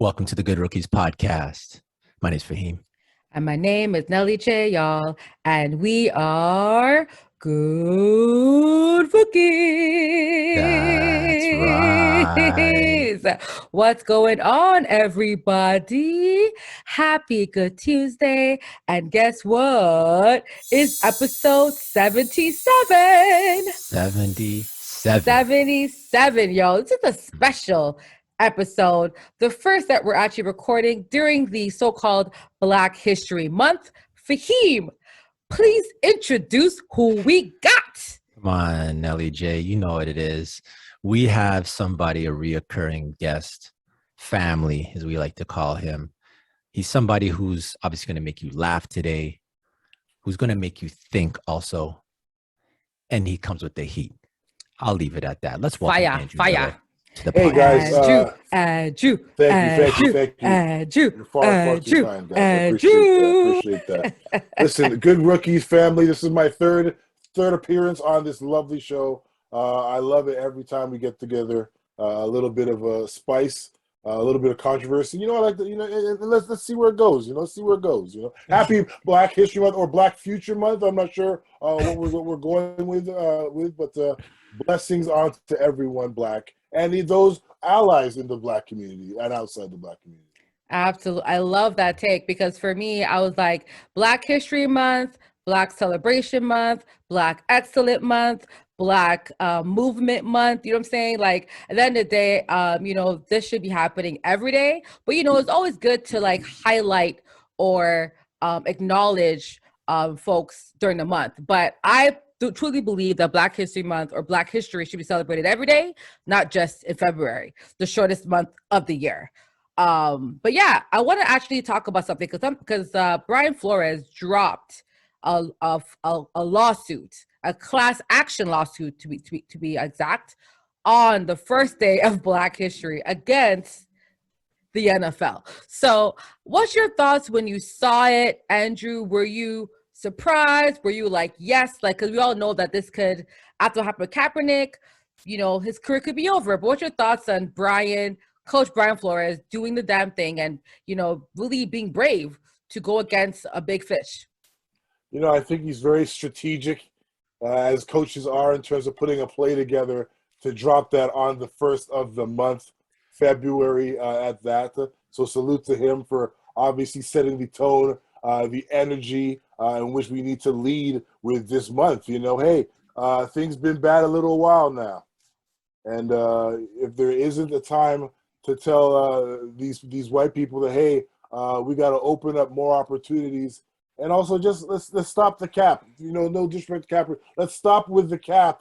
Welcome to the Good Rookies podcast. My name is Fahim. And my name is Nelly J, y'all. And we are Good That's right. Rookies. What's going on, everybody? Happy Good Tuesday. And guess what? It's episode 77. 77. 77, yo. This is a special episode, the first that we're actually recording during the so-called Black History Month. Fahim, please introduce who we got. Come on, Nelly J. You know what it is. We have somebody, a reoccurring guest, family, as we like to call him. He's somebody who's obviously going to make you laugh today, who's going to make you think also, and he comes with the heat. I'll leave it at that. Let's welcome Andrew Fire. to the Hey podcast. guys, Thank you. You're far fucking fine, guys. I appreciate that. Listen, Good Rookies family. This is my third appearance on this lovely show. I love it every time we get together. A little bit of a spice, a little bit of controversy. I like to, and let's see where it goes. See where it goes. Happy Black History Month or Black Future Month. I'm not sure what we're going with, but blessings on to everyone Black. And those allies in the Black community and outside the Black community. Absolutely. I love that take because for me, I was like Black History Month, Black Celebration Month, Black Excellent Month, Black Movement Month. You know what I'm saying? Like at the end of the day, this should be happening every day. But, it's always good to like highlight or acknowledge folks during the month. But I truly believe that Black History Month or Black history should be celebrated every day, not just in February, the shortest month of the year. But yeah, I want to actually talk about something because Brian Flores dropped a lawsuit, a class action lawsuit to be exact, on the first day of Black History against the NFL. So, what's your thoughts when you saw it, Andrew? Were you surprised? Were you like, yes, because we all know that this could, after what happened with Kaepernick, his career could be over. But what's your thoughts on Coach Brian Flores doing the damn thing and, really being brave to go against a big fish? I think he's very strategic, as coaches are, in terms of putting a play together to drop that on the first of the month, February, at that. So salute to him for obviously setting the tone, the energy in which we need to lead with this month. Hey, things been bad a little while now. And if there isn't a time to tell these white people that, hey, we got to open up more opportunities. And also just let's stop the cap. No disrespect to cap. Let's stop with the cap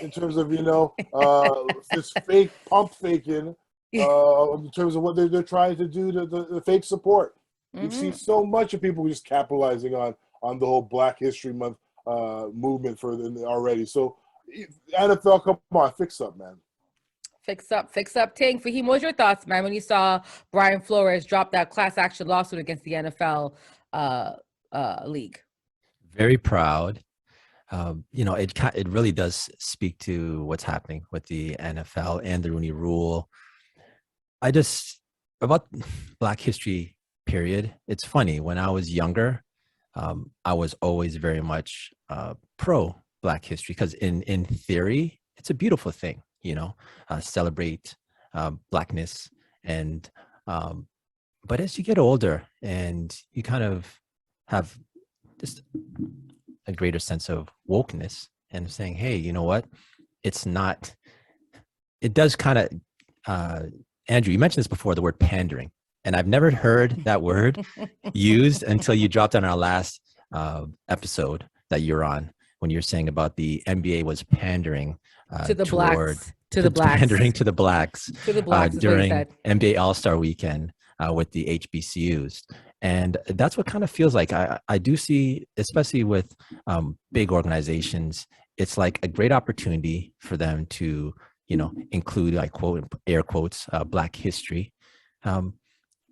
in terms of, this fake pump faking in terms of what they're trying to do to the fake support. Mm-hmm. We've seen so much of people just capitalizing on the whole Black History Month movement for them already. So NFL, come on, fix up, man. Fix up. Ting, Fahim, what was your thoughts, man, when you saw Brian Flores drop that class action lawsuit against the NFL league? Very proud. It really does speak to what's happening with the NFL and the Rooney Rule. About Black History period, it's funny. When I was younger, I was always very much pro Black history because in theory, it's a beautiful thing, celebrate Blackness. And but as you get older and you kind of have just a greater sense of wokeness and saying, hey, you know what? It does kind of, Andrew, you mentioned this before, the word pandering. And I've never heard that word used until you dropped on our last episode that you're on, when you're saying about the NBA was pandering to the blacks, pandering to the blacks during NBA All-Star Weekend with the HBCUs. And that's what kind of feels like. I do see, especially with big organizations, it's like a great opportunity for them to, include, I quote, air quotes, Black history.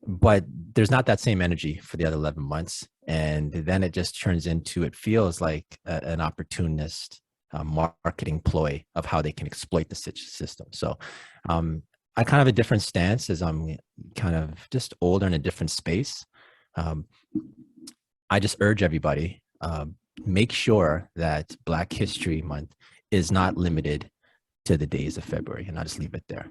But there's not that same energy for the other 11 months. And then it just turns into, it feels like an opportunist marketing ploy of how they can exploit the system. So I kind of have a different stance as I'm kind of just older in a different space. Um, I just urge everybody, make sure that Black History Month is not limited to the days of February, and I'll just leave it there.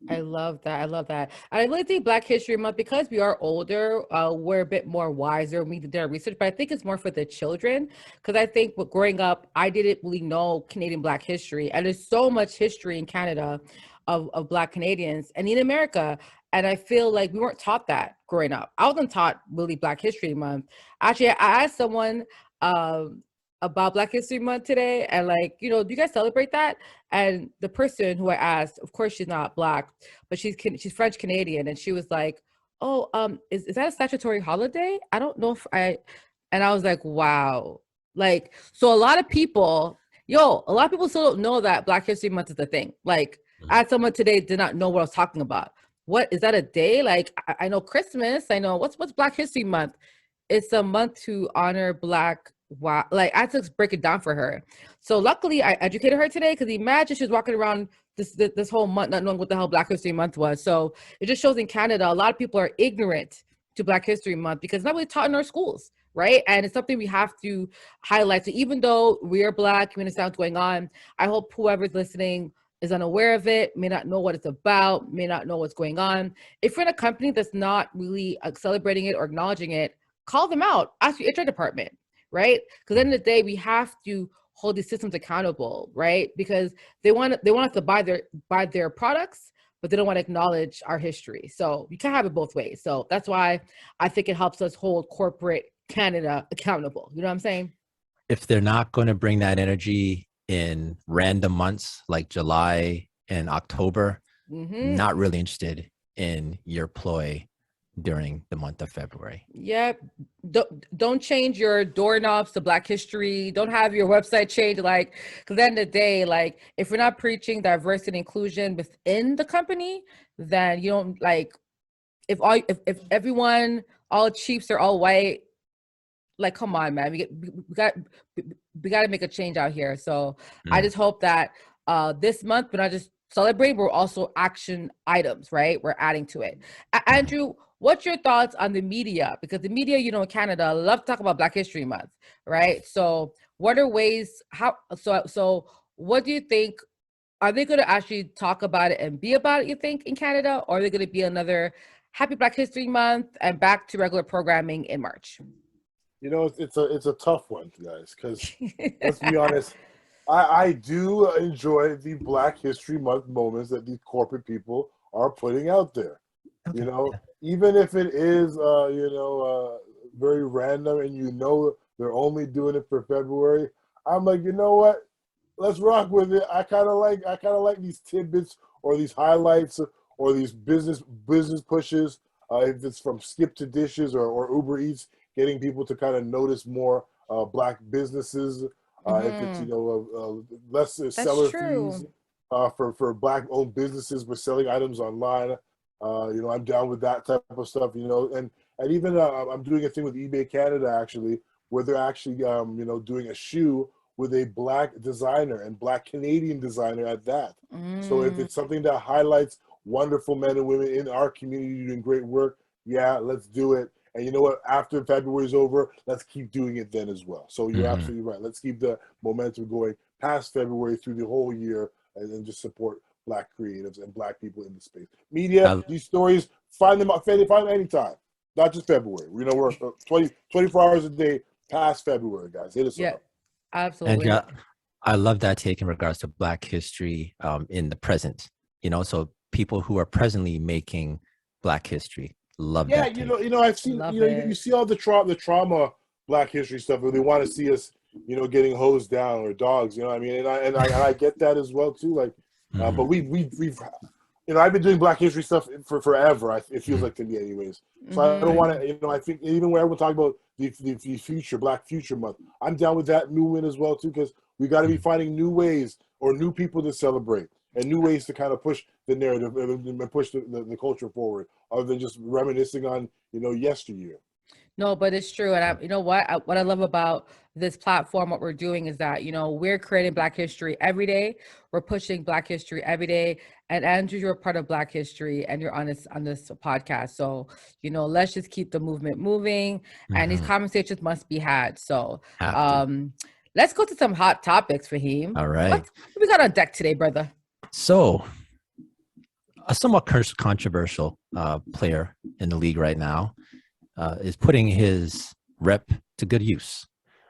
I love that. I love that. I really think Black History Month, because we are older, we're a bit more wiser. We did our research, but I think it's more for the children. Because I think growing up, I didn't really know Canadian Black history. And there's so much history in Canada of Black Canadians and in America. And I feel like we weren't taught that growing up. I wasn't taught really Black History Month. Actually, I asked someone about Black History Month today, and like, do you guys celebrate that? And the person who I asked, of course, she's not Black, but she's French Canadian, and she was like, "Oh, is that a statutory holiday? I don't know if I." And I was like, "Wow!" Like, so a lot of people still don't know that Black History Month is a thing. Like, I had someone today did not know what I was talking about. What is that a day? Like, I know Christmas. I know what's Black History Month. It's a month to honor Black. Wow, like I had to break it down for her. So luckily I educated her today, because imagine she was walking around this whole month not knowing what the hell Black History Month was. So it just shows in Canada a lot of people are ignorant to Black History Month because it's not really taught in our schools, right? And it's something we have to highlight. So even though we are Black, we understand what's going on, I hope whoever's listening is unaware of it, may not know what it's about, may not know what's going on. If you're in a company that's not really celebrating it or acknowledging it, call them out. Ask your HR department. Right? Because at the end of the day, we have to hold these systems accountable, right? Because they want us to buy their products, but they don't want to acknowledge our history. So you can't have it both ways. So that's why I think it helps us hold corporate Canada accountable. You know what I'm saying? If they're not going to bring that energy in random months like July and October, not really interested in your ploy during the month of February. Yep. Don't change your doorknobs to Black history. Don't have your website changed. Like, because at the end of the day, like, if we're not preaching diversity and inclusion within the company, then you don't, like, if everyone, all chiefs are all white, like, come on, man, we got to make a change out here. So I just hope that this month we're not just celebrating, but we're also action items, right? We're adding to it. Andrew, what's your thoughts on the media? Because the media, in Canada, love to talk about Black History Month, right? So what are ways, so what do you think? Are they going to actually talk about it and be about it, you think, in Canada? Or are they going to be another Happy Black History Month and back to regular programming in March? It's a tough one, guys, because let's be honest, I do enjoy the Black History Month moments that these corporate people are putting out there. Okay. Even if it is, very random, and they're only doing it for February, I'm like, you know what? Let's rock with it. I kind of like these tidbits or these highlights or these business pushes. If it's from Skip to Dishes or Uber Eats, getting people to kind of notice more Black businesses. If it's less seller fees for Black-owned businesses, we're selling items online. I'm down with that type of stuff. And even I'm doing a thing with eBay Canada actually, where they're actually doing a shoe with a Black designer and Black Canadian designer at that. So if it's something that highlights wonderful men and women in our community doing great work, yeah, let's do it. And you know what? After February is over, let's keep doing it then as well. So you're absolutely right. Let's keep the momentum going past February through the whole year, and then just support Black creatives and Black people in the space. Media, these stories, find them anytime, not just February. We're 24 hours a day past February, guys. Hit us up. Absolutely. And I love that take in regards to Black history in the present. So people who are presently making Black history. Love that. Yeah, I've seen. You see all the trauma Black history stuff, where they want to see us, getting hosed down or dogs. You know what I mean? And I get that as well too. Like, but we've I've been doing Black history stuff for forever. It feels like to me, anyways. So I don't want to. I think even when everyone talking about the future Black Future Month, I'm down with that movement as well too, because we got to be finding new ways or new people to celebrate and new ways to kind of push the narrative and push the culture forward, other than just reminiscing on yesteryear. No, but it's true. And you know what I love about this platform, what we're doing is that, we're creating Black history every day. We're pushing Black history every day. And Andrew, you're a part of Black history and you're on this podcast. So, let's just keep the movement moving and these conversations must be had. So, let's go to some hot topics, Fahim. All right. What we got on deck today, brother? So, a somewhat controversial player in the league right now is putting his rep to good use.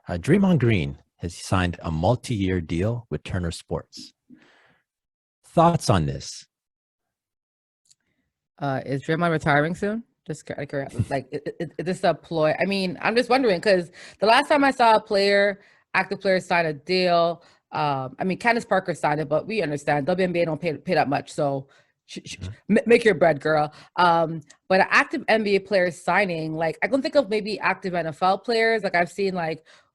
Draymond Green has signed a multi-year deal with Turner Sports. Thoughts on this? Is Draymond retiring soon? Just like, is this a ploy? I mean, I'm just wondering because the last time I saw active player sign a deal, Candace Parker signed it, but we understand WNBA don't pay that much, so make your bread, girl. But an active NBA player signing, like I can think of maybe active NFL players. Like I've seen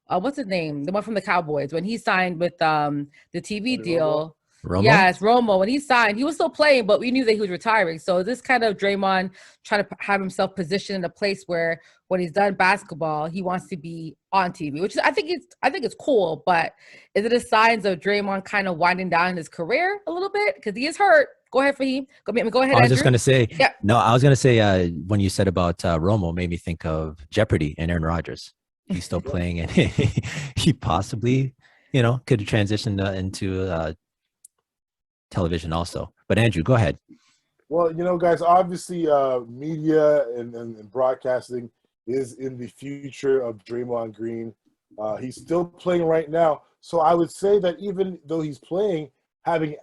what's his name? The one from the Cowboys when he signed with the TV deal. Romo? Yes, Romo. When he signed, he was still playing, but we knew that he was retiring. So this kind of Draymond trying to have himself positioned in a place where when he's done basketball, he wants to be on TV, which is, I think it's cool. But is it a signs of Draymond kind of winding down his career a little bit because he is hurt? Go ahead, Fahim. Go ahead. I was just going to say, yeah. No, I was going to say when you said about Romo made me think of Jeopardy and Aaron Rodgers. He's still playing and he possibly, could have transitioned into television also. But Andrew, go ahead. Well, guys, obviously media and broadcasting is in the future of Draymond Green. He's still playing right now. So I would say that even though he's playing, having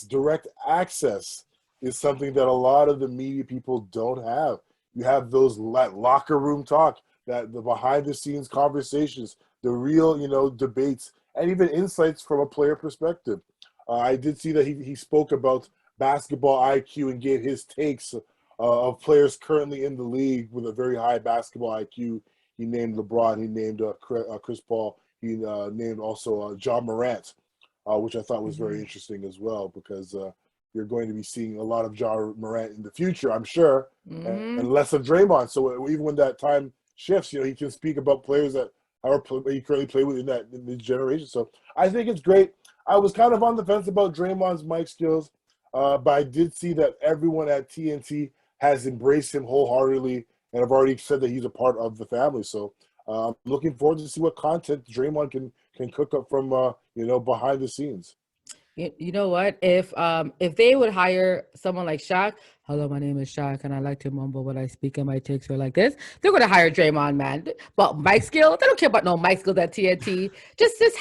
direct access is something that a lot of the media people don't have. You have those locker room talk, the behind the scenes conversations, the real, debates, and even insights from a player perspective. I did see that he spoke about basketball IQ and gave his takes of players currently in the league with a very high basketball IQ. He named LeBron, he named Chris Paul, he named also John Morant, which I thought was very interesting as well because you're going to be seeing a lot of John Morant in the future, I'm sure, and less of Draymond. So even when that time shifts, he can speak about players that he currently play with in the generation. So I think it's great. I was kind of on the fence about Draymond's mic skills, but I did see that everyone at TNT has embraced him wholeheartedly and have already said that he's a part of the family. So I'm looking forward to see what content Draymond can cook up from behind the scenes. You know what? If they would hire someone like Shaq, hello, my name is Shaq, and I like to mumble when I speak, and my takes are like this. They're going to hire Draymond, man. But mic skill, they don't care about no mic skills at TNT. Just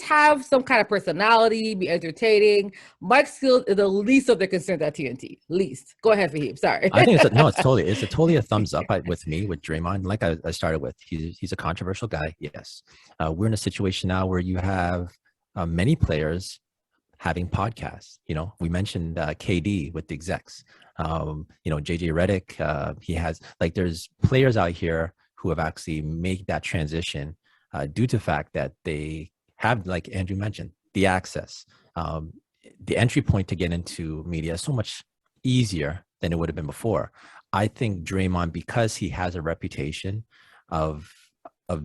have some kind of personality, be entertaining. Mic skills is the least of their concerns at TNT. Least. Go ahead, Fahim. Sorry. I think it's totally a thumbs up with Draymond. Like I started with, he's a controversial guy. Yes, we're in a situation now where you have many players having podcasts. We mentioned KD with the execs. JJ Redick, he has there's players out here who have actually made that transition due to the fact that they have, like Andrew mentioned, the access. The entry point to get into media is so much easier than it would have been before. I think Draymond, because he has a reputation of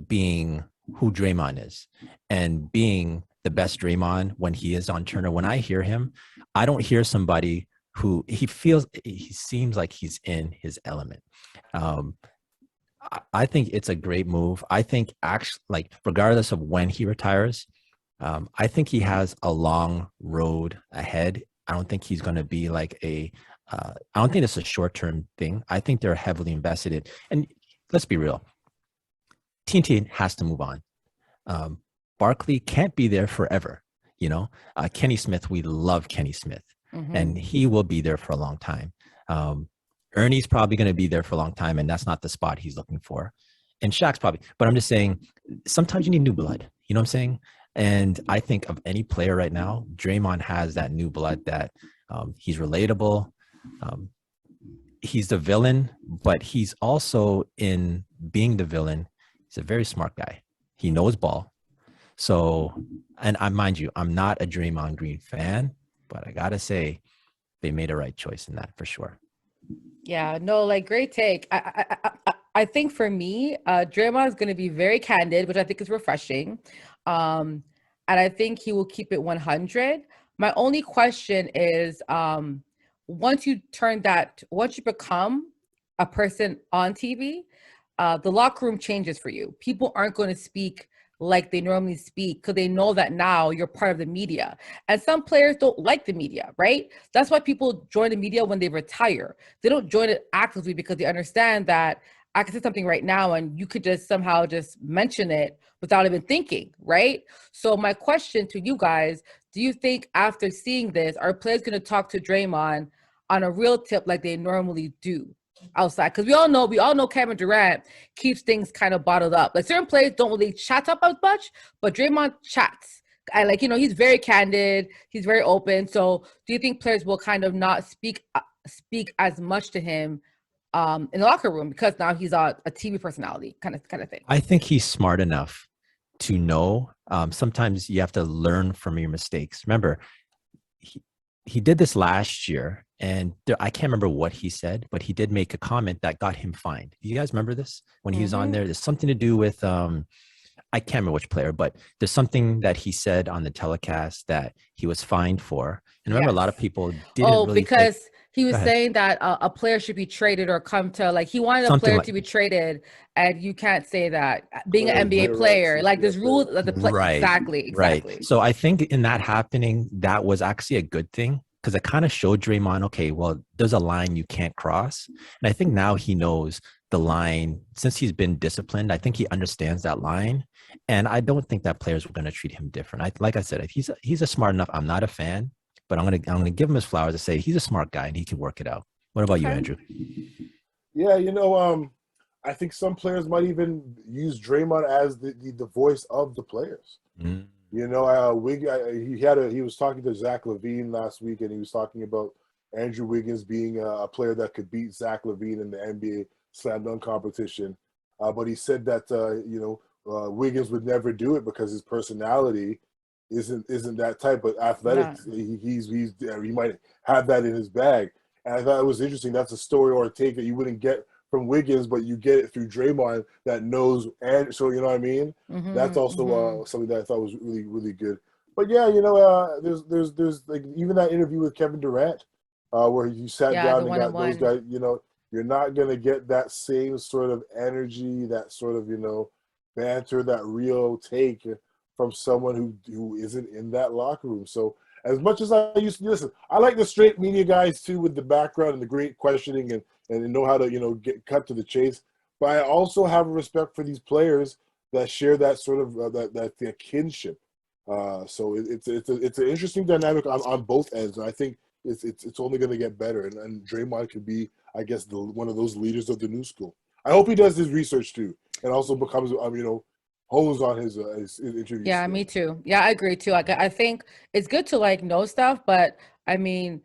being who Draymond is and being the best Draymond when he is on Turner, when I hear him, I don't hear somebody who he seems like he's in his element. I think it's a great move. I think actually, regardless of when he retires, I think he has a long road ahead. I don't think he's going to be I don't think it's a short-term thing. I think they're heavily invested in, and let's be real, TNT has to move on. Barkley can't be there forever. Kenny Smith, we love Kenny Smith, and he will be there for a long time. Ernie's probably going to be there for a long time, and that's not the spot he's looking for. And Shaq's probably, but I'm just saying, sometimes you need new blood. You know what I'm saying? And I think of any player right now, Draymond has that new blood that he's relatable. He's the villain, but he's also, in being the villain, he's a very smart guy. He knows ball. So, and mind you, I'm not a Draymond Green fan, but I got to say they made a right choice in that for sure. Yeah, no, great take. I I think for me, Draymond is going to be very candid, which I think is refreshing. And I think he will keep it 100. My only question is, once you become a person on TV, the locker room changes for you. People aren't going to speak like they normally speak because they know that now you're part of the media. And some players don't like the media, right? That's why people join the media when they retire. They don't join it actively because they understand that I can say something right now and you could just somehow just mention it without even thinking, right? So my question to you guys, do you think after seeing this, are players going to talk to Draymond on a real tip like they normally do outside? Because we all know Kevin Durant keeps things kind of bottled up. Like certain players don't really chat up as much, but Draymond chats. I like, he's very candid, he's very open. So do you think players will kind of not speak as much to him in the locker room because now he's a TV personality kind of thing? I think he's smart enough to know sometimes you have to learn from your mistakes. Remember, he did this last year, and I can't remember what he said, but he did make a comment that got him fined. You guys remember this? When he was on there, there's something to do with, I can't remember which player, but there's something that he said on the telecast that he was fined for. And remember, a lot of people didn't really because he was saying that a player should be traded or come to, like, he wanted a player to be traded, and you can't say that being an NBA player, like there's rules that the play. Right. Exactly. Right. So I think in that happening, that was actually a good thing because it kind of showed Draymond, okay, well, there's a line you can't cross. And I think now he knows the line. Since he's been disciplined, I think he understands that line. And I don't think that players were going to treat him different. Like I said, he's a smart enough. I'm not a fan, but I'm gonna give him his flowers to say he's a smart guy and he can work it out. What about you, Andrew? Yeah, I think some players might even use Draymond as the voice of the players. Mm. He was talking to Zach LaVine last week, and he was talking about Andrew Wiggins being a player that could beat Zach LaVine in the NBA slam dunk competition. But he said that Wiggins would never do it because his personality isn't that type, but athletics, he might have that in his bag. And I thought it was interesting. That's a story or a take that you wouldn't get from Wiggins, but you get it through Draymond that knows. And so, you know what I mean? That's also something that I thought was really, really good. But yeah, there's like even that interview with Kevin Durant where he sat down and got those guys, you're not going to get that same sort of energy, that sort of, banter, that real take from someone who isn't in that locker room. So as much as I used to listen, I like the straight media guys too with the background and the great questioning and know how to, get cut to the chase. But I also have a respect for these players that share that sort of that kinship. So it's an interesting dynamic on both ends. And I think it's only going to get better. And Draymond could be, I guess, one of those leaders of the new school. I hope he does his research too and also becomes, hones on his interview. Yeah, skills. me too. Yeah, I agree too. Like, I think it's good to know stuff, but I mean,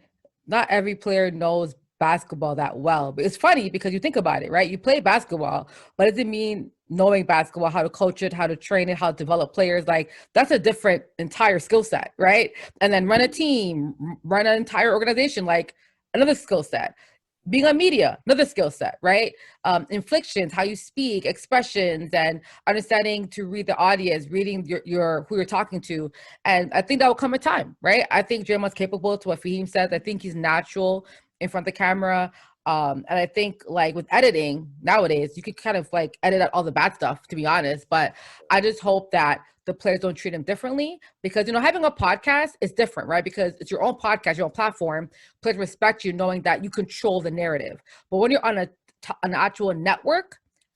not every player knows basketball that well. But it's funny because you think about it, right? You play basketball, but does it mean knowing basketball, how to coach it, how to train it, how to develop players? Like that's a different entire skill set, right? And then run a team, run an entire organization, like another skill set. Being on media, another skill set, right? Inflections, how you speak, expressions, and understanding to read the audience, reading your who you're talking to. And I think that will come a time, right? I think Draymond's capable, to what Fahim says. I think he's natural in front of the camera. And I think with editing nowadays, you could kind of edit out all the bad stuff, to be honest. But I just hope that the players don't treat him differently because, having a podcast is different, right? Because it's your own podcast, your own platform. Players respect you knowing that you control the narrative. But when you're on an actual network,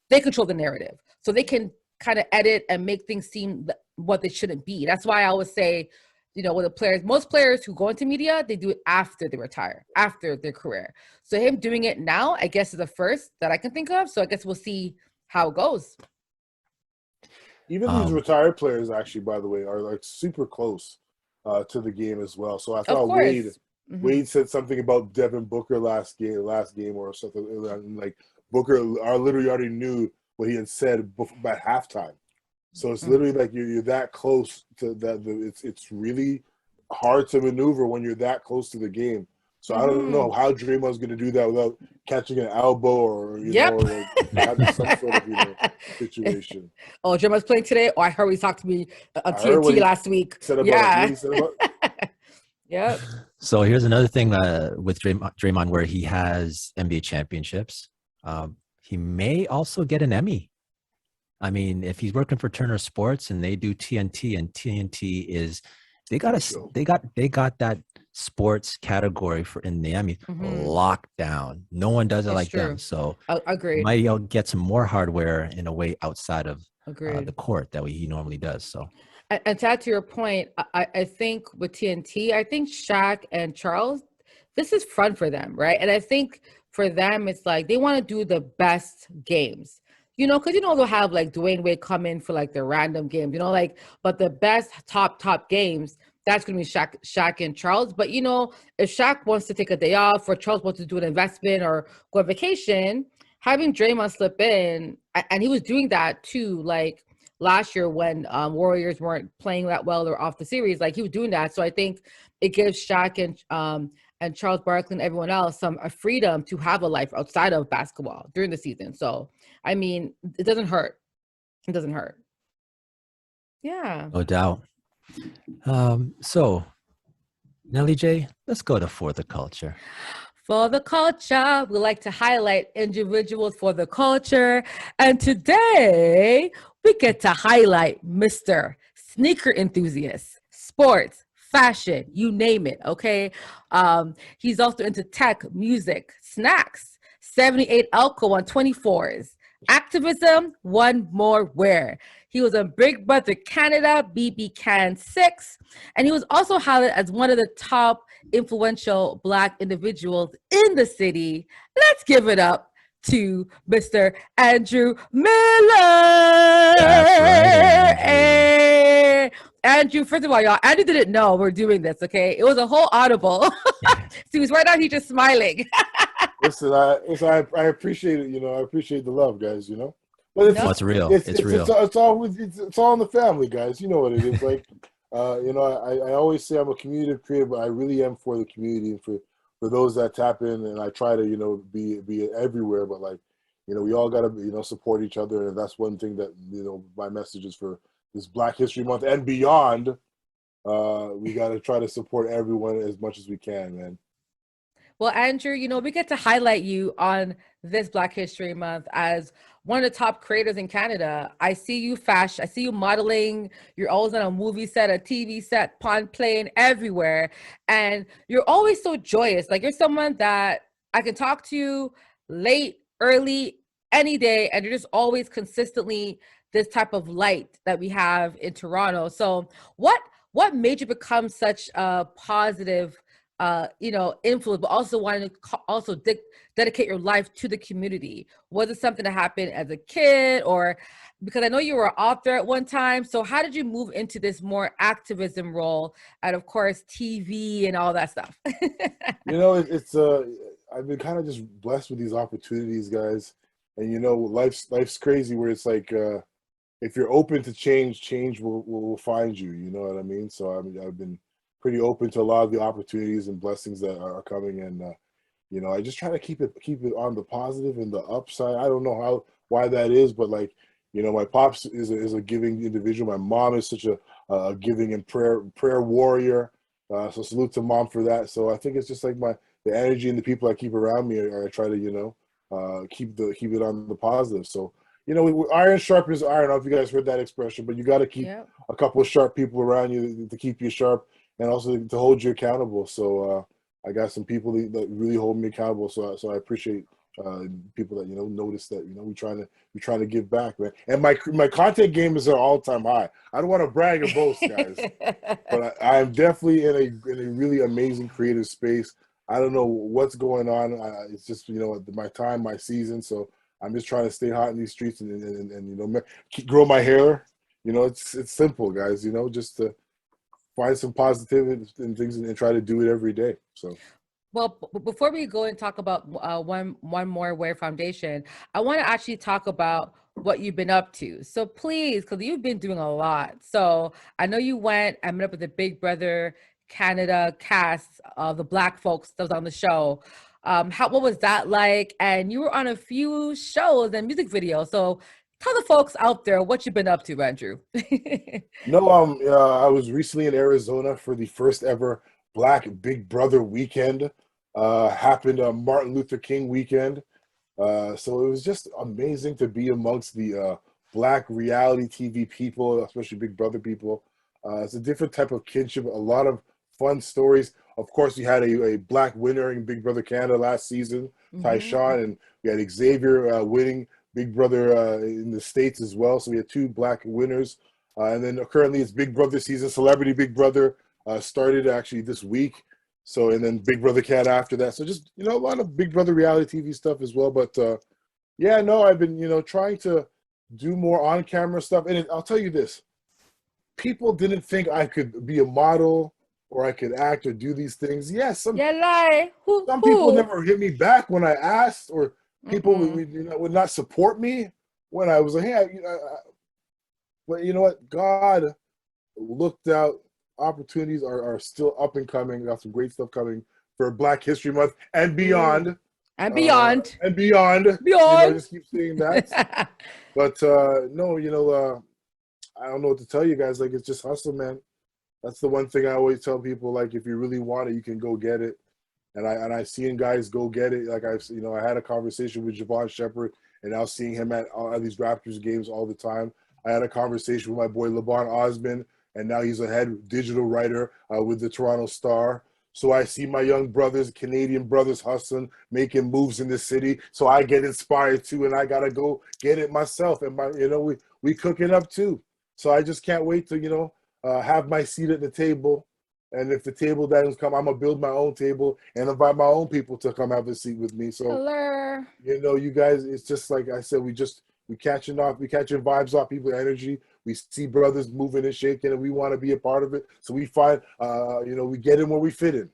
they control the narrative. So they can kind of edit and make things seem what they shouldn't be. That's why I always say, with the players, most players who go into media, they do it after they retire, after their career. So him doing it now, I guess, is the first that I can think of. So I guess we'll see how it goes. Even these retired players, actually, by the way, are super close to the game as well. So I thought Wade said something about Devin Booker last game or something. Like Booker, literally already knew what he had said by halftime. So it's literally like you're that close to that. It's really hard to maneuver when you're that close to the game. So I don't know how Draymond's going to do that without catching an elbow or, or like having some sort of, situation. Oh, Draymond's playing today? Oh, I heard he talked to me on TNT last week. Said about Yep. So here's another thing with Draymond where he has NBA championships. He may also get an Emmy. I mean, if he's working for Turner Sports and they do TNT, and TNT is they got that sports category in the Emmy locked down. No one does it like them. So agreed. might get some more hardware in a way outside of the court that he normally does. So. And to add to your point, I think with TNT, I think Shaq and Charles, this is fun for them, right? And I think for them, it's like they want to do the best games, because they'll have like Dwayne Wade come in for like the random games, but the best top games, that's going to be Shaq and Charles. But, if Shaq wants to take a day off or Charles wants to do an investment or go on vacation, having Draymond slip in, and he was doing that too, like, last year when Warriors weren't playing that well or off the series, like he was doing that. So I think it gives Shaq and Charles Barkley and everyone else a freedom to have a life outside of basketball during the season. So, I mean, it doesn't hurt. It doesn't hurt. Yeah. No doubt. So, Nelly J, let's go to For the Culture. For the culture, we like to highlight individuals for the culture. And today, we get to highlight Mr. Sneaker Enthusiast, sports, fashion, you name it, okay? He's also into tech, music, snacks, 78 Elko on 24s, activism, one more wear. He was on Big Brother Canada, BB Can 6, and he was also highlighted as one of the top influential Black individuals in the city. Let's give it up to Mr. Andrew Miller. That's right, Andrew. Hey. Andrew, first of all, y'all, Andrew didn't know we're doing this, okay? It was a whole audible. So he was right now, he's just smiling. Listen, I appreciate it, I appreciate the love, guys, But it's real. It's real. It's all in the family, guys. You know what it is. Like, I always say I'm a community creator, but I really am for the community and for those that tap in, and I try to, be everywhere. But like, we all got to, support each other. And that's one thing that, my message is for this Black History Month and beyond. We got to try to support everyone as much as we can, man. Well, Andrew, we get to highlight you on this Black History Month as one of the top creators in Canada. I see you fashion, I see you modeling. You're always on a movie set, a TV set, pond playing everywhere. And you're always so joyous. Like, you're someone that I can talk to late, early, any day. And you're just always consistently this type of light that we have in Toronto. So what made you become such a positive influence, but also wanting to dedicate your life to the community? Was it something that happened as a kid, or because I know you were an author at one time? So how did you move into this more activism role and of course TV and all that stuff? It's I've been kind of just blessed with these opportunities, guys. And life's crazy where it's like if you're open to change will find you. You know what I mean? So I've been pretty open to a lot of the opportunities and blessings that are coming, and I just try to keep it on the positive and the upside. I don't know why that is, but like, my pops is a giving individual. My mom is such a giving and prayer warrior. So salute to mom for that. So I think it's just like the energy and the people I keep around me. I try to keep it on the positive. So iron sharpens iron. I don't know if you guys heard that expression, but you got to keep a couple of sharp people around you to keep you sharp. And also to hold you accountable. So I got some people that really hold me accountable. So I appreciate people that notice that we trying to give back, man. And my content game is at all-time high. I don't want to brag or boast, guys, but I am definitely in a really amazing creative space. I don't know what's going on. It's just my time, my season. So I'm just trying to stay hot in these streets and grow my hair. It's simple, guys. Just to find some positivity and things and try to do it every day. So, well, before we go and talk about one more Wear Foundation, I want to actually talk about what you've been up to. So please, because you've been doing a lot. So I know you went and met up with the Big Brother Canada cast of the Black folks that was on the show. What was that like? And you were on a few shows and music videos. So tell the folks out there what you've been up to, Andrew. No, I was recently in Arizona for the first ever Black Big Brother weekend. Happened on Martin Luther King weekend. So it was just amazing to be amongst the Black reality TV people, especially Big Brother people. It's a different type of kinship, a lot of fun stories. Of course, we had a Black winner in Big Brother Canada last season, Tyshawn, and we had Xavier winning Big Brother in the States as well. So we had 2 Black winners. And then currently it's Big Brother season. Celebrity Big Brother started actually this week. So, and then Big Brother Cat after that. So just, a lot of Big Brother reality TV stuff as well. But yeah, no, I've been, trying to do more on-camera stuff. And I'll tell you this. People didn't think I could be a model or I could act or do these things. Yes, some people never hit me back when I asked, or people would not support me when I was like, hey, but you know what? God looked out. Opportunities are still up and coming. Got some great stuff coming for Black History Month and beyond. And beyond. And beyond. Beyond. Just keep saying that. But no, I don't know what to tell you guys. Like, it's just hustle, man. That's the one thing I always tell people. Like, if you really want it, you can go get it. And I seen guys go get it. Like, I had a conversation with Javon Shepard, and now seeing him at these Raptors games all the time. I had a conversation with my boy LeBron Osman, and now he's a head digital writer with the Toronto Star. So I see my young brothers, Canadian brothers, hustling, making moves in the city. So I get inspired too, and I gotta go get it myself. And we cook it up too. So I just can't wait to have my seat at the table. And if the table doesn't come, I'm gonna build my own table and invite my own people to come have a seat with me. So hello. You guys, it's just like I said, we catching vibes off people's energy. We see brothers moving and shaking, and we want to be a part of it. So we find, we get in where we fit in.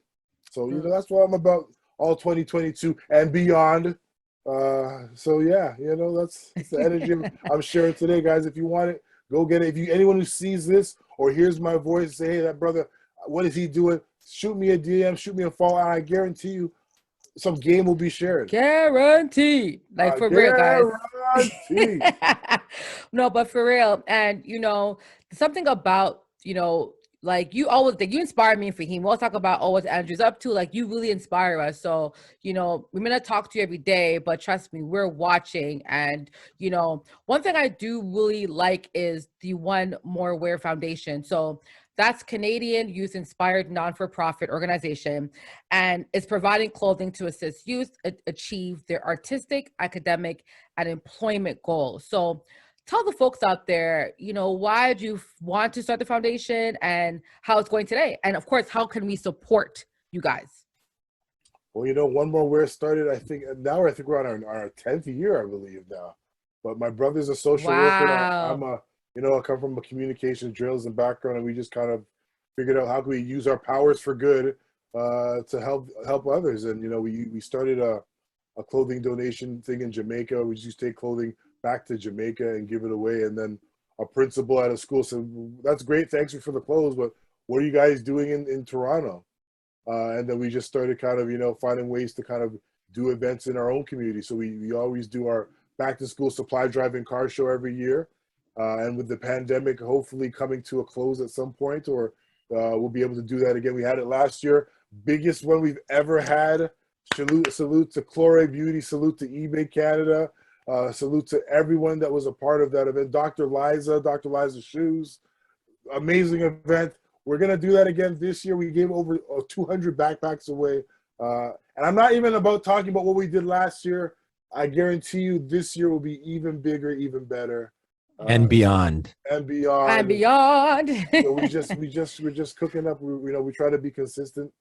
So, that's what I'm about all 2022 and beyond. So, yeah, that's the energy I'm sharing today, guys. If you want it, go get it. If anyone who sees this or hears my voice say, hey, that brother, what is he doing? Shoot me a DM, shoot me a follow, and I guarantee you some game will be shared. Guaranteed. Like, for real, guys. No, but for real. And, something about, like you inspire me, Fahim. We'll talk about what Andrew's up to. Like, you really inspire us. So, we may not talk to you every day, but trust me, we're watching. And, one thing I do really like is the One More Aware Foundation. So that's Canadian youth-inspired non-for-profit organization, and is providing clothing to assist youth achieve their artistic, academic, and employment goals. So tell the folks out there, why did you want to start the foundation and how it's going today? And of course, how can we support you guys? Well, One More Aware started, I think we're on our 10th year, I believe now. But my brother's a social worker. I'm I come from a communications journalism background, and we just kind of figured out how can we use our powers for good to help others. And we started a clothing donation thing in Jamaica. We just take clothing back to Jamaica and give it away. And then a principal at a school said, "That's great, thanks for the clothes, but what are you guys doing in Toronto?" And then we just started kind of finding ways to kind of do events in our own community. So we always do our back to school supply drive and car show every year. And with the pandemic hopefully coming to a close at some point, or we'll be able to do that again. We had it last year. Biggest one we've ever had. Salute to Chloride Beauty. Salute to eBay Canada. Salute to everyone that was a part of that event. Dr. Liza Shoes. Amazing event. We're going to do that again this year. We gave over 200 backpacks away. And I'm not even about talking about what we did last year. I guarantee you this year will be even bigger, even better. And beyond. And beyond. And beyond. So we're just cooking up. We try to be consistent.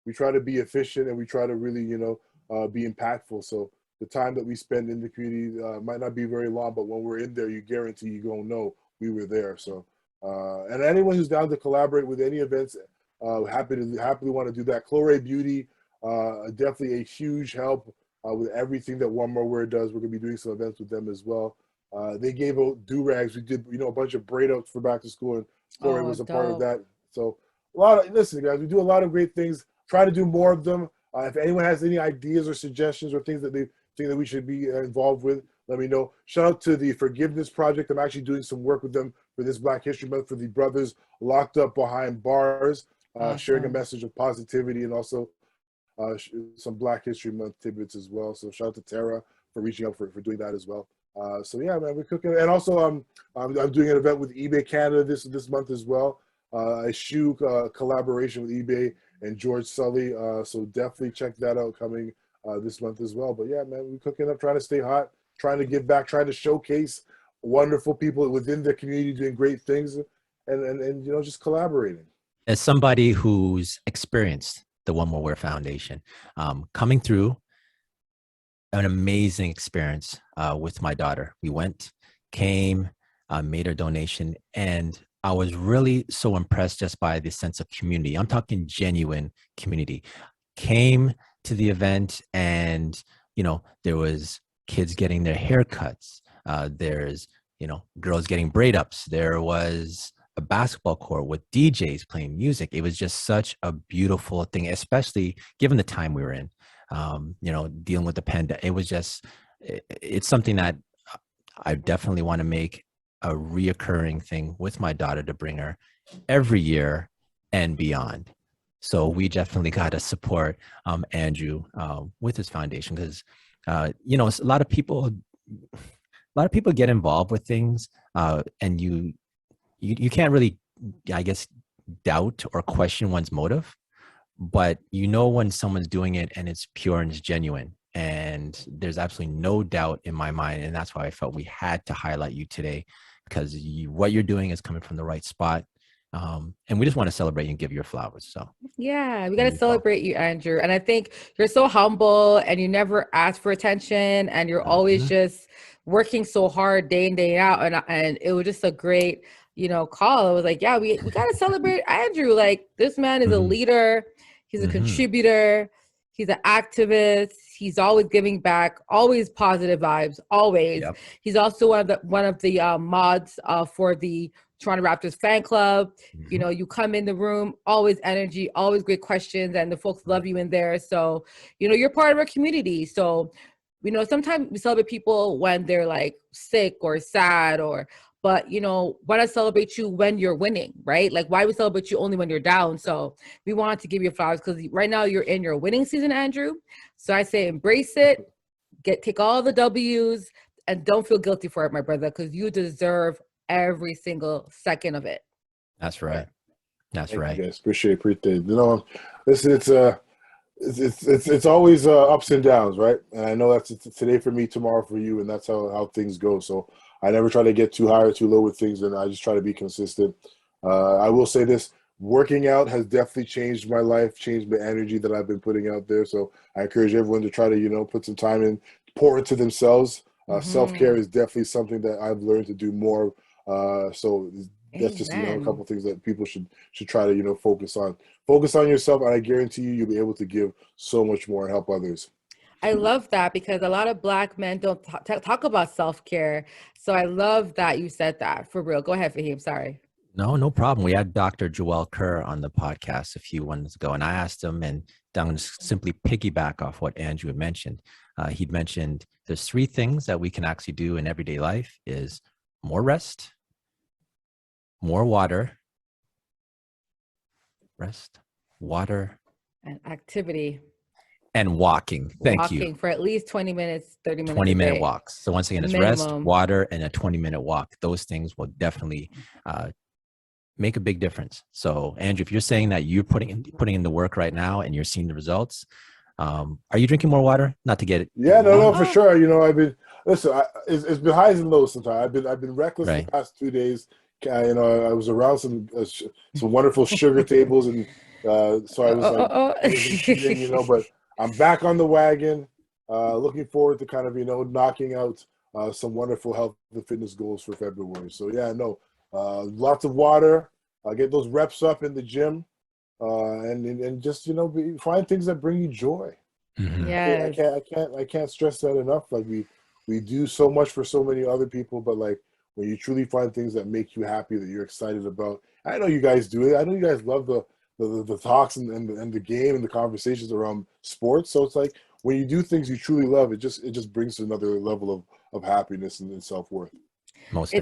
We try to be efficient, and we try to really, be impactful. So the time that we spend in the community might not be very long, but when we're in there, you guarantee you're going to know we were there. So, and anyone who's down to collaborate with any events, happily want to do that. Chloride Beauty, definitely a huge help with everything that One More Wear does. We're going to be doing some events with them as well. They gave out do-rags. We did, a bunch of braid outs for back to school, and Chloride was a part of that. So listen, guys, we do a lot of great things. Try to do more of them. If anyone has any ideas or suggestions or things that they think that we should be involved with, let me know. Shout out to the Forgiveness Project. I'm actually doing some work with them for this Black History Month for the brothers locked up behind bars, sharing a message of positivity and also some Black History Month tidbits as well. So shout out to Tara for reaching out for doing that as well. So yeah, man, we're cooking. And also I'm doing an event with eBay Canada this month as well. A shoe collaboration with eBay and George Sully. So definitely check that out coming this month as well. But yeah, man, we're cooking up, trying to stay hot, trying to give back, trying to showcase wonderful people within the community doing great things and just collaborating. As somebody who's experienced the One More Wear Foundation, coming through an amazing experience with my daughter. We came, made our donation, and I was really so impressed just by the sense of community. I'm talking genuine community. Came to the event and, there was kids getting their haircuts. There's, girls getting braid ups. There was a basketball court with DJs playing music. It was just such a beautiful thing, especially given the time we were in, dealing with the pandemic. It was just, it's something that I definitely want to make a reoccurring thing with my daughter to bring her every year and beyond. So we definitely got to support Andrew with his foundation because, a lot of people get involved with things and you can't really, I guess, doubt or question one's motive, but when someone's doing it and it's pure and it's genuine. And there's absolutely no doubt in my mind. And that's why I felt we had to highlight you today because what you're doing is coming from the right spot. And we just want to celebrate you and give you your flowers. So yeah, we got to celebrate you, Andrew. And I think you're so humble and you never ask for attention and you're always just working so hard day in, day out. And it was just a great, call. It was like, yeah, we got to celebrate Andrew. Like this man is a leader. He's a contributor. He's an activist. He's always giving back, always positive vibes, always. Yep. He's also one of the mods for the Toronto Raptors fan club. You come in the room, always energy, always great questions, and the folks love you in there. So, you're part of our community. So, sometimes we celebrate people when they're like sick or sad but why not celebrate you when you're winning, right? Like why we celebrate you only when you're down? So we wanted to give you flowers because right now you're in your winning season, Andrew. So I say embrace it, take all the W's, and don't feel guilty for it, my brother, because you deserve every single second of it. That's right. That's right. Yes, appreciate it. Listen, it's always ups and downs, right? And I know that's today for me, tomorrow for you, and that's how things go. So I never try to get too high or too low with things, and I just try to be consistent. I will say this, working out has definitely changed my life, changed the energy that I've been putting out there. So I encourage everyone to try to, put some time in, pour into themselves. Self-care is definitely something that I've learned to do more. So that's just, a couple of things that people should try to, focus on. Focus on yourself, and I guarantee you'll be able to give so much more and help others. I love that because a lot of Black men don't talk about self-care. So I love that you said that. For real. Go ahead, Fahim. Sorry. No problem. We had Dr. Joel Kerr on the podcast a few months ago, and I asked him, and I'm going to simply piggyback off what Andrew had mentioned. He'd mentioned there's 3 things that we can actually do in everyday life is more rest, more water, and activity. And walking. Thank you. Walking for at least 20 minutes, 30 minutes. 20-minute walks. So once again, it's rest, water, and a 20-minute walk. Those things will definitely make a big difference. So Andrew, if you're saying that you're putting in the work right now and you're seeing the results, are you drinking more water? Not to get it. Yeah, no, for sure. I've been it's been highs and lows sometimes. I've been reckless the past 2 days. I was around some wonderful sugar tables, and so I was but I'm back on the wagon. Looking forward to kind of knocking out some wonderful health and fitness goals for February. So lots of water. Get those reps up in the gym, and just find things that bring you joy. Yes. I can't stress that enough. Like we do so much for so many other people, but like when you truly find things that make you happy, that you're excited about. I know you guys do it. I know you guys love the the talks and the game and the conversations around sports. So it's like when you do things you truly love, it just brings another level of happiness and self-worth. Most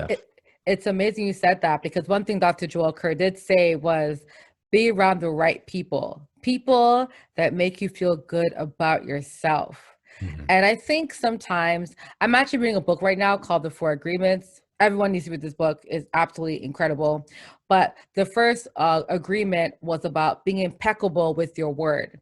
It's amazing you said that, because one thing Dr. Joel Kerr did say was be around the right people that make you feel good about yourself. Mm-hmm. And I think sometimes, I'm actually reading a book right now called The Four Agreements. Everyone needs to read this book. It's absolutely incredible. But the first agreement was about being impeccable with your word.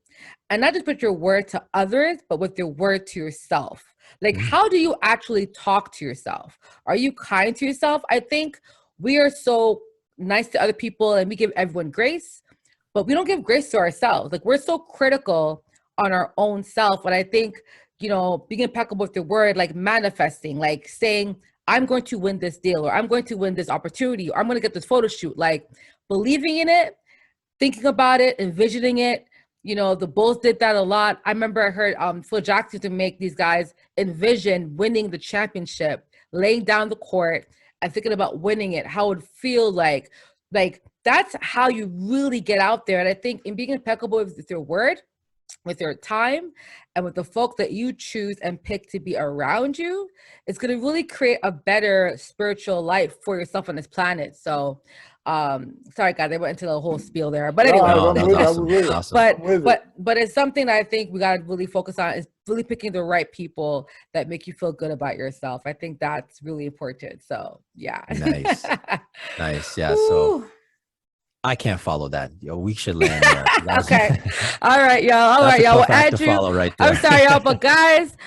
And not just with your word to others, but with your word to yourself. Like, how do you actually talk to yourself? Are you kind to yourself? I think we are so nice to other people and we give everyone grace, but we don't give grace to ourselves. Like, we're so critical on our own self. And I think, being impeccable with your word, like manifesting, like saying, I'm going to win this deal, or I'm going to win this opportunity, or I'm going to get this photo shoot, like believing in it, thinking about it, envisioning it. The Bulls did that a lot. I remember I heard Phil Jackson to make these guys envision winning the championship, laying down the court and thinking about winning it, how it would feel like that's how you really get out there. And I think in being impeccable with your word, with your time, and with the folks that you choose and pick to be around you, it's going to really create a better spiritual life for yourself on this planet. So sorry guys, I went into the whole spiel there, but anyway, but it's something that I think we got to really focus on, is really picking the right people that make you feel good about yourself. I think that's really important. So yeah. Nice. Yeah. Ooh. So I can't follow that. We should land there. Okay. All right, y'all. All right, y'all. Well, Andrew, right there. I'm sorry, y'all, but guys,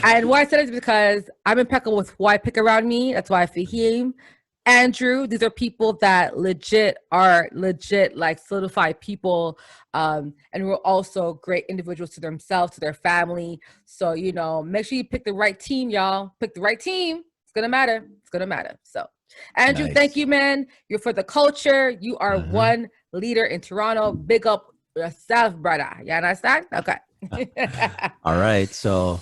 and why I said it is because I'm impeccable with who I pick around me. That's why Fahim, Andrew, these are people that are legit like solidified people. And we're also great individuals to themselves, to their family. So, make sure you pick the right team, y'all. Pick the right team. It's going to matter. It's going to matter. So, Andrew, Thank you, man. You're for the culture. You are one leader in Toronto. Big up yourself, brother. You understand? Okay. All right. So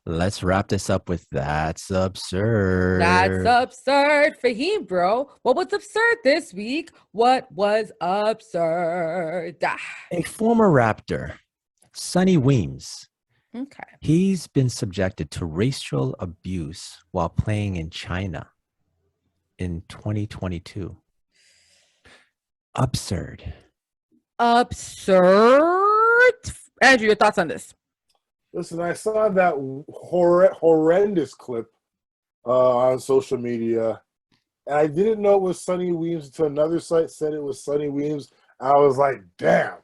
let's wrap this up with That's Absurd. That's absurd. Fahim, bro. What was absurd this week? What was absurd? A former Raptor, Sonny Weems. Okay. He's been subjected to racial abuse while playing in China in 2022. Absurd. Andrew, your thoughts on this? Listen, I saw that horrendous clip on social media, and I didn't know it was Sonny Weems until another site said it was Sonny Weems. I was like, damn,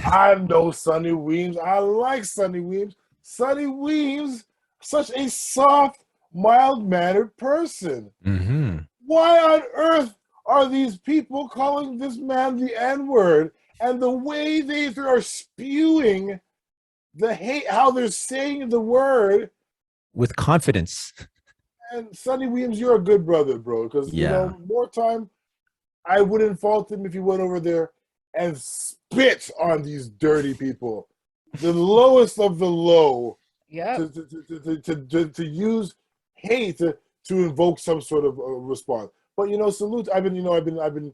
I know Sonny Weems. I like Sonny Weems. Sonny Weems, such a soft, mild-mannered person. Mm-hmm. Why on earth are these people calling this man the N-word? And the way they are spewing the hate, how they're saying the word with confidence. And Sonny Weems, you're a good brother, bro. Because more time, I wouldn't fault him if he went over there and spit on these dirty people, the lowest of the low. Yeah. To use hate to invoke some sort of response. But salute. I've been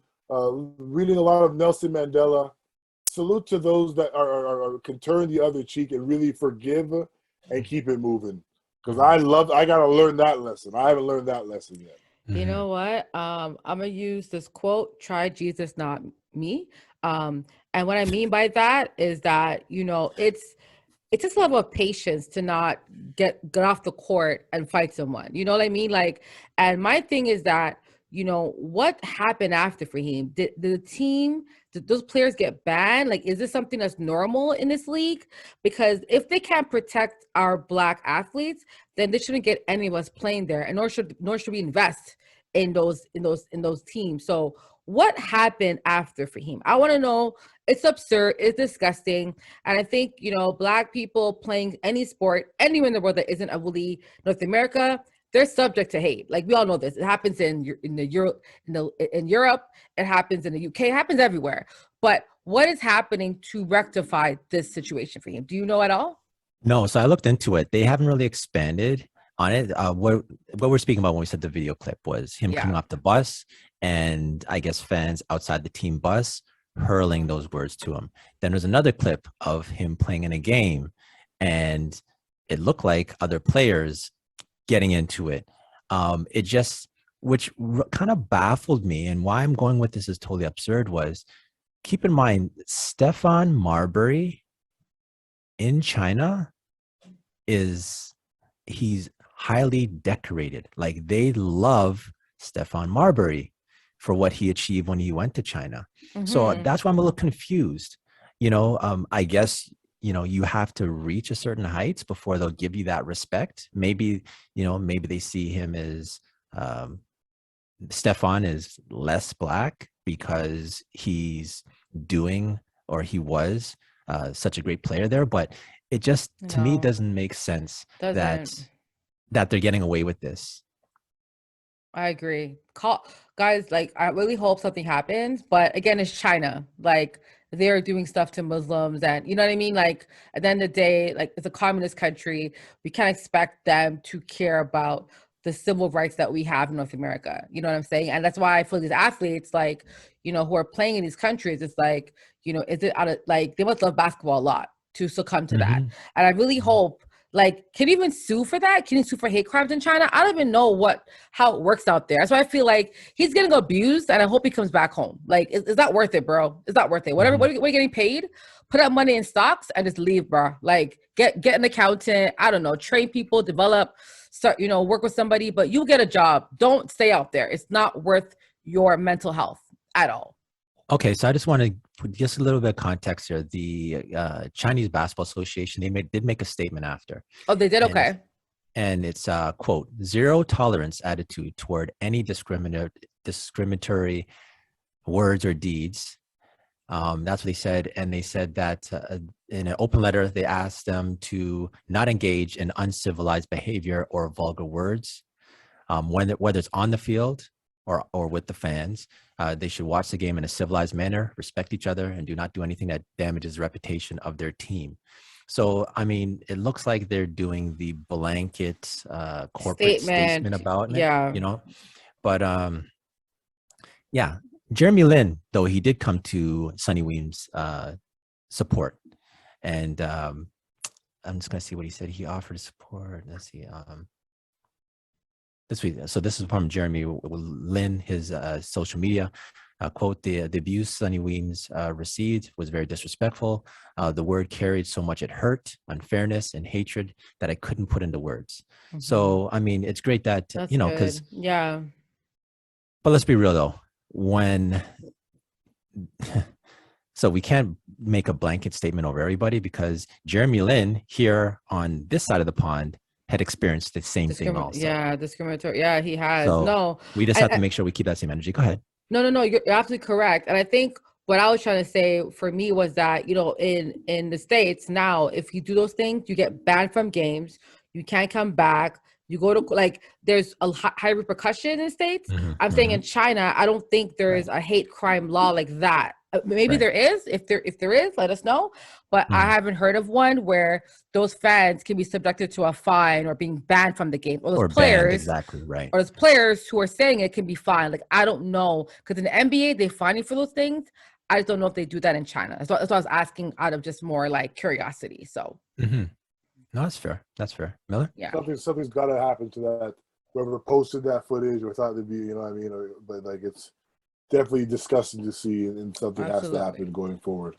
reading a lot of Nelson Mandela. Salute to those that are can turn the other cheek and really forgive and keep it moving. Because I gotta learn that lesson. I haven't learned that lesson yet. You know what? I'm gonna use this quote: "Try Jesus, not me." And what I mean by that is that it's just a level of patience to not get off the court and fight someone. You know what I mean? Like, and my thing is that what happened after Fahim? Did the team, did those players get banned? Like, is this something that's normal in this league? Because if they can't protect our Black athletes, then they shouldn't get any of us playing there, and nor should we invest in those teams. So what happened after Fahim? I want to know. It's absurd. It's disgusting. And I think, Black people playing any sport anywhere in the world that isn't a really North America, they're subject to hate. Like, we all know this. It happens in Europe. It happens in the UK. It happens everywhere. But what is happening to rectify this situation for him? Do you know at all? No. So I looked into it. They haven't really expanded on it. What we're speaking about when we said the video clip was him coming off the bus, and I guess fans outside the team bus hurling those words to him. Then there's another clip of him playing in a game, and it looked like other players getting into it. It just, which kind of baffled me, and why I'm going with this is totally absurd, was keep in mind, Stephon Marbury in China he's highly decorated. Like, they love Stephon Marbury for what he achieved when he went to China. So that's why I'm a little confused. I guess, you have to reach a certain heights before they'll give you that respect. Maybe they see him as Stephon is less black because he's doing, or he was such a great player there. But it just, to me, doesn't make sense that they're getting away with this. I agree. Guys, like, I really hope something happens, but again, it's China. Like, they're doing stuff to Muslims, and you know what I mean? Like, at the end of the day, like, it's a communist country. We can't expect them to care about the civil rights that we have in North America. You know what I'm saying? And that's why I feel these athletes, like, who are playing in these countries, it's like, is it out of, like, they must love basketball a lot to succumb to that. And I really hope, like, can you even sue for that? Can you sue for hate crimes in China? I don't even know how it works out there. So I feel like he's getting abused, and I hope he comes back home. Like, is that worth it, bro? Is that worth it? Whatever, what are you getting paid? Put up money in stocks and just leave, bro. Like, get an accountant. I don't know, train people, develop, start, work with somebody, but you get a job. Don't stay out there. It's not worth your mental health at all. Okay, so I just want to put just a little bit of context here. The Chinese Basketball Association, did make a statement after. Oh, they did? Okay. And it's, quote, zero tolerance attitude toward any discriminatory words or deeds. That's what they said. And they said that in an open letter, they asked them to not engage in uncivilized behavior or vulgar words, whether it's on the field or with the fans. They should watch the game in a civilized manner, respect each other, and do not do anything that damages the reputation of their team. So, I mean, it looks like they're doing the blanket corporate statement about it, yeah. But yeah, Jeremy Lin, though, he did come to Sonny Weems' support. And I'm just going to see what he said. He offered support. Let's see. So this is from Jeremy Lin, his social media. Quote, the abuse Sonny Weems received was very disrespectful. The word carried so much it hurt, unfairness, and hatred that I couldn't put into words. So, I mean, it's great that, because... Yeah. But let's be real, though. So we can't make a blanket statement over everybody, because Jeremy Lin here on this side of the pond had experienced the same thing also. Yeah, discriminatory. Yeah, he has. So we just have to make sure we keep that same energy. Go ahead. No, you're absolutely correct. And I think what I was trying to say for me was that, in the States now, if you do those things, you get banned from games. You can't come back. You go to, like, there's a high repercussion in the States. I'm saying in China, I don't think there is a hate crime law like that. Maybe there is. If there is, let us know. But I haven't heard of one where those fans can be subjected to a fine or being banned from the game. Or those players, banned, exactly right. Or those players who are saying it can be fined. Like, I don't know, because in the NBA they fine you for those things. I just don't know if they do that in China. That's what I was asking, out of just more like curiosity. So. No, that's fair. That's fair. Miller? Yeah. Something's got to happen to that. Whoever posted that footage or thought it'd be, you know what I mean? But like, it's definitely disgusting to see, and something has to happen going forward.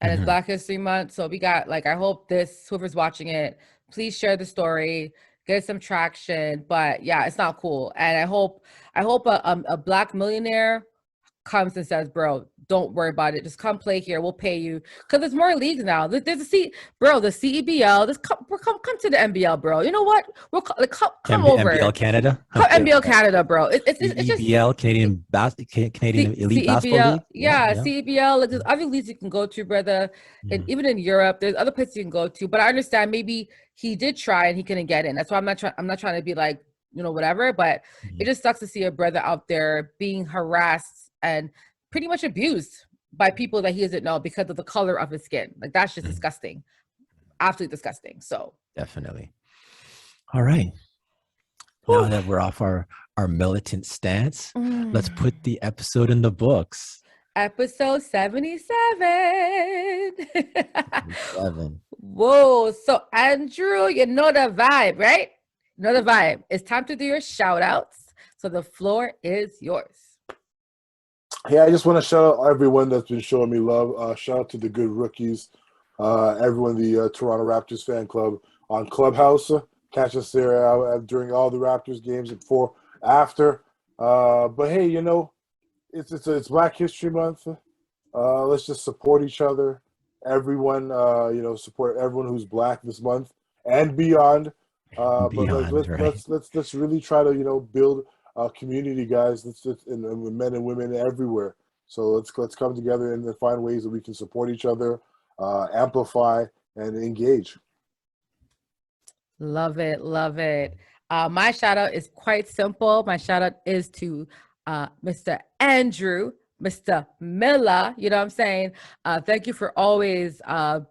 And it's Black History Month, so we got, like, I hope whoever's watching it, please share the story, get some traction. But yeah, it's not cool. And I hope a Black millionaire comes and says, bro, don't worry about it. Just come play here. We'll pay you. Because there's more leagues now. There's the CEBL. Come to the NBL, bro. You know what? We'll come over. NBL Canada? Come NBL Canada, bro. It's just CEBL, Canadian Elite Basketball League? Yeah, CEBL. Like, there's other leagues you can go to, brother. And even in Europe, there's other places you can go to. But I understand maybe he did try and he couldn't get in. That's why I'm not trying to be like, whatever. But it just sucks to see a brother out there being harassed and pretty much abused by people that he doesn't know because of the color of his skin. Like, that's just disgusting. Absolutely disgusting. So definitely. All right. Now that we're off our militant stance, let's put the episode in the books. Episode 77. 7. Whoa. So, Andrew, you know the vibe, right? You know the vibe. It's time to do your shout outs. So, the floor is yours. Yeah, I just want to shout out everyone that's been showing me love. Shout out to the good rookies, everyone, the Toronto Raptors fan club on Clubhouse. Catch us there during all the Raptors games and before, after. But hey, you know, it's Black History Month. Let's just support each other. Everyone, you know, support everyone who's Black this month and beyond. But like, let's really try to, you know, build community, guys. And men and women everywhere. So let's come together and find ways that we can support each other, amplify, and engage. Love it. Love it. My shout out is quite simple. My shout out is to Mr. Andrew, Mr. Miller. You know what I'm saying? Thank you for always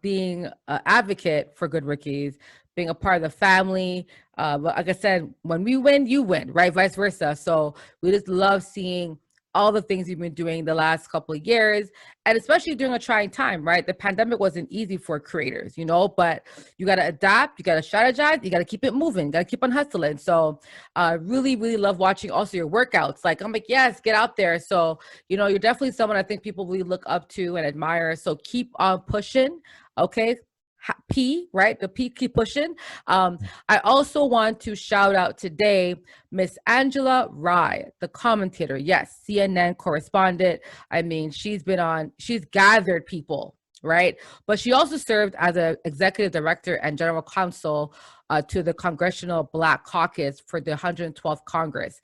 being an advocate for Good Rookies, being a part of the family. But like I said, when we win, you win, right? Vice versa. So we just love seeing all the things you've been doing the last couple of years, and especially during a trying time, right? The pandemic wasn't easy for creators, you know, but you got to adapt, you got to strategize, you got to keep it moving, you got to keep on hustling. So really, really love watching also your workouts. Like, I'm like, yes, get out there. So, you know, you're definitely someone I think people really look up to and admire. So keep on pushing. Okay. P, right? The P, keep pushing. I also want to shout out today Miss Angela Rye, the commentator. Yes, CNN correspondent. I mean, she's gathered people, right? But she also served as an executive director and general counsel to the Congressional Black Caucus for the 112th Congress.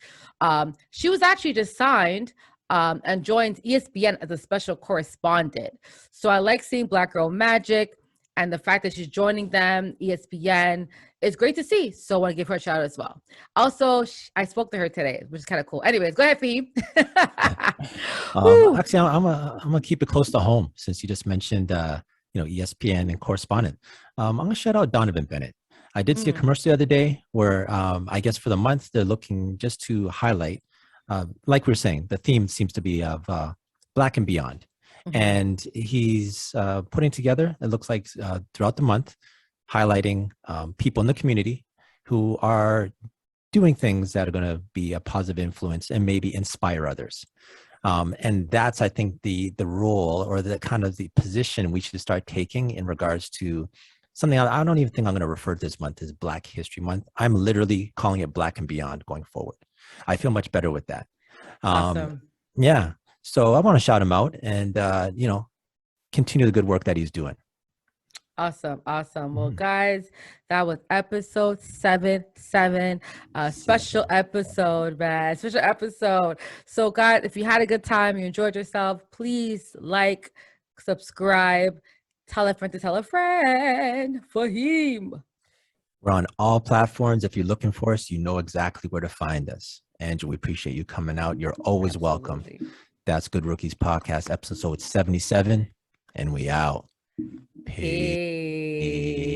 She was actually just signed and joined ESPN as a special correspondent. So I like seeing Black Girl Magic. And the fact that she's joining them, ESPN, is great to see. So I want to give her a shout out as well. Also, I spoke to her today, which is kind of cool. Anyways, go ahead, Phoebe. Actually, I'm gonna keep it close to home since you just mentioned, you know, ESPN and correspondent. I'm gonna shout out Donovan Bennett. I did see a commercial the other day where I guess for the month they're looking just to highlight, like we were saying, the theme seems to be of Black and beyond. And he's putting together, it looks like throughout the month, highlighting people in the community who are doing things that are going to be a positive influence and maybe inspire others. And that's, I think, the role or the kind of the position we should start taking in regards to something I don't even think I'm going to refer to this month as Black History Month. I'm literally calling it Black and Beyond going forward. I feel much better with that. Awesome. Yeah. So I want to shout him out and, you know, continue the good work that he's doing. Awesome. Awesome. Well, guys, that was episode 77, special episode, man. Special episode. So, guys, if you had a good time, you enjoyed yourself, please like, subscribe, tell a friend to tell a friend. Fahim. We're on all platforms. If you're looking for us, you know exactly where to find us. Andrew, we appreciate you coming out. You're always welcome. That's Good Rookies Podcast, episode 77, and we out. Peace.